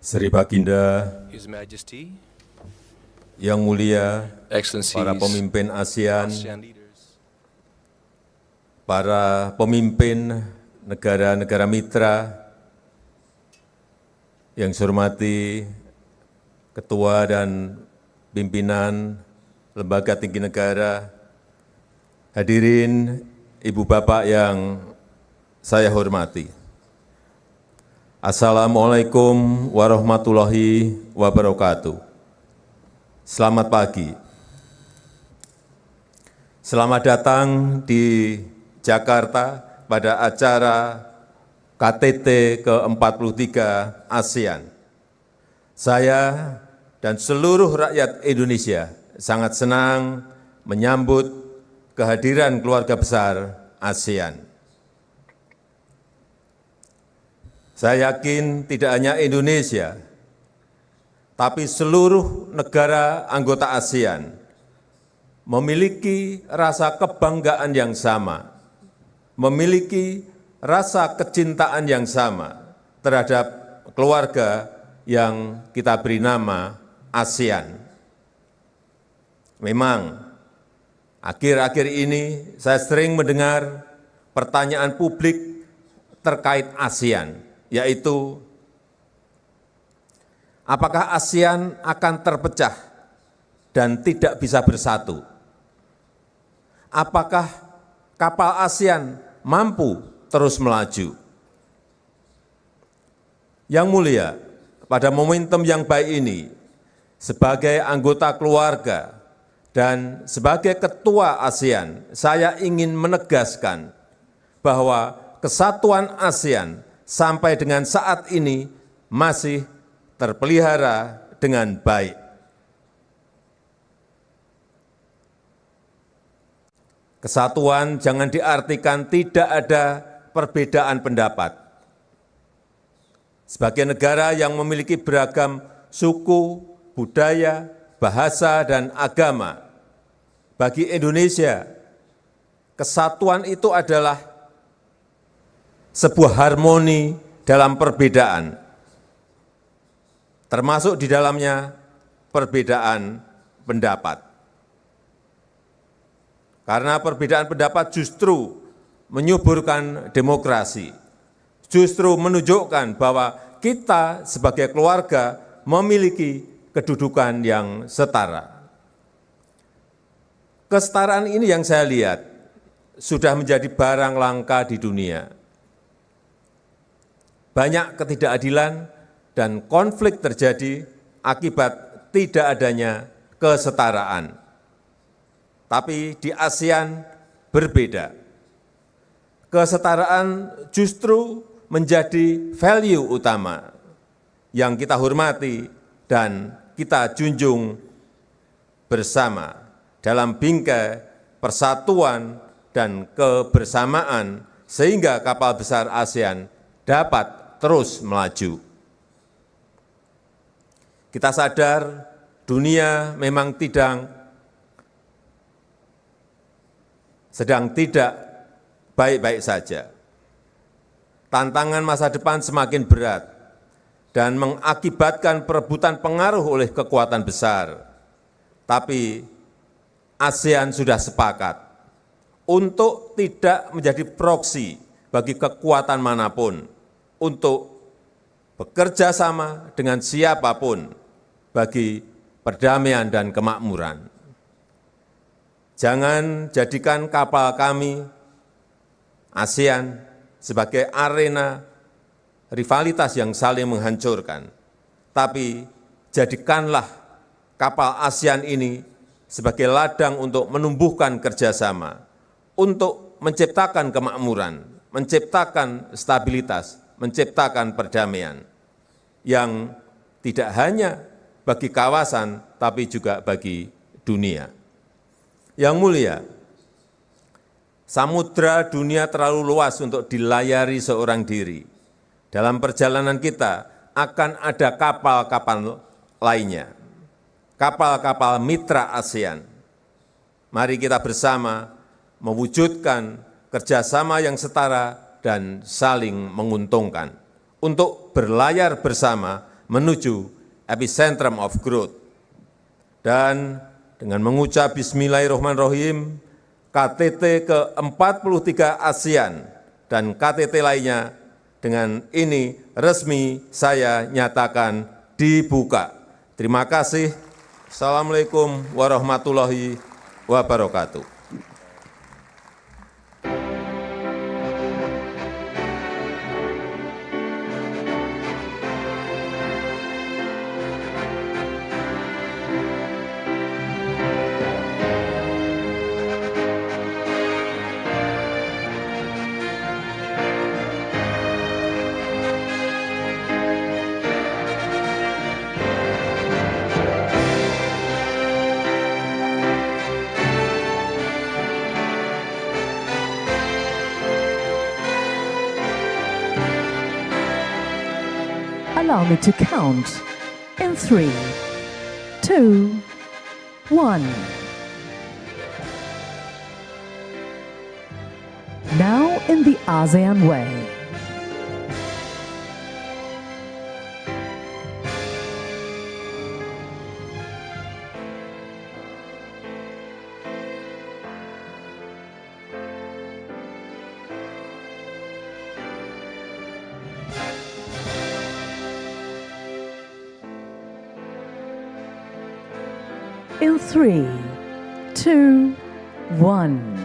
Sri Baginda, His Majesty, Yang Mulia, Excellencies, para pemimpin ASEAN, ASEAN leaders, para pemimpin negara-negara mitra, yang saya hormati Ketua dan Pimpinan Lembaga Tinggi Negara, hadirin Ibu Bapak yang saya hormati. Assalamualaikum warahmatullahi wabarakatuh. Selamat pagi. Selamat datang di Jakarta pada acara KTT ke-43 ASEAN. Saya dan seluruh rakyat Indonesia sangat senang menyambut kehadiran keluarga besar ASEAN. Saya yakin tidak hanya Indonesia, tapi seluruh negara anggota ASEAN memiliki rasa kebanggaan yang sama, memiliki rasa kecintaan yang sama terhadap keluarga yang kita beri nama ASEAN. Memang, akhir-akhir ini saya sering mendengar pertanyaan publik terkait ASEAN, yaitu apakah ASEAN akan terpecah dan tidak bisa bersatu? Apakah kapal ASEAN mampu terus melaju? Yang mulia, pada momentum yang baik ini, sebagai anggota keluarga dan sebagai ketua ASEAN, saya ingin menegaskan bahwa kesatuan ASEAN sampai dengan saat ini masih terpelihara dengan baik. Kesatuan jangan diartikan tidak ada perbedaan pendapat. Sebagai negara yang memiliki beragam suku, budaya, bahasa, dan agama, bagi Indonesia, kesatuan itu adalah sebuah harmoni dalam perbedaan, termasuk di dalamnya perbedaan pendapat. Karena perbedaan pendapat justru menyuburkan demokrasi, justru menunjukkan bahwa kita sebagai keluarga memiliki kedudukan yang setara. Kesetaraan ini yang saya lihat sudah menjadi barang langka di dunia. Banyak ketidakadilan dan konflik terjadi akibat tidak adanya kesetaraan. Tapi di ASEAN berbeda. Kesetaraan justru menjadi value utama yang kita hormati dan kita junjung bersama dalam bingkai persatuan dan kebersamaan sehingga kapal besar ASEAN dapat terus melaju. Kita sadar dunia memang sedang tidak baik-baik saja. Tantangan masa depan semakin berat dan mengakibatkan perebutan pengaruh oleh kekuatan besar. Tapi ASEAN sudah sepakat untuk tidak menjadi proksi bagi kekuatan manapun, untuk bekerja sama dengan siapapun bagi perdamaian dan kemakmuran. Jangan jadikan kapal kami, ASEAN, sebagai arena rivalitas yang saling menghancurkan, tapi jadikanlah kapal ASEAN ini sebagai ladang untuk menumbuhkan kerjasama, untuk menciptakan kemakmuran, menciptakan stabilitas, menciptakan perdamaian yang tidak hanya bagi kawasan, tapi juga bagi dunia. Yang mulia, samudra dunia terlalu luas untuk dilayari seorang diri. Dalam perjalanan kita akan ada kapal-kapal lainnya, kapal-kapal mitra ASEAN. Mari kita bersama mewujudkan kerjasama yang setara dan saling menguntungkan untuk berlayar bersama menuju epicentrum of growth. Dan dengan mengucap Bismillahirrahmanirrahim, KTT ke-43 ASEAN dan KTT lainnya dengan ini resmi saya nyatakan dibuka. Terima kasih. Assalamualaikum warahmatullahi wabarakatuh. Allow me to count in 3, 2, 1. Now in the ASEAN way. In 3, 2, 1.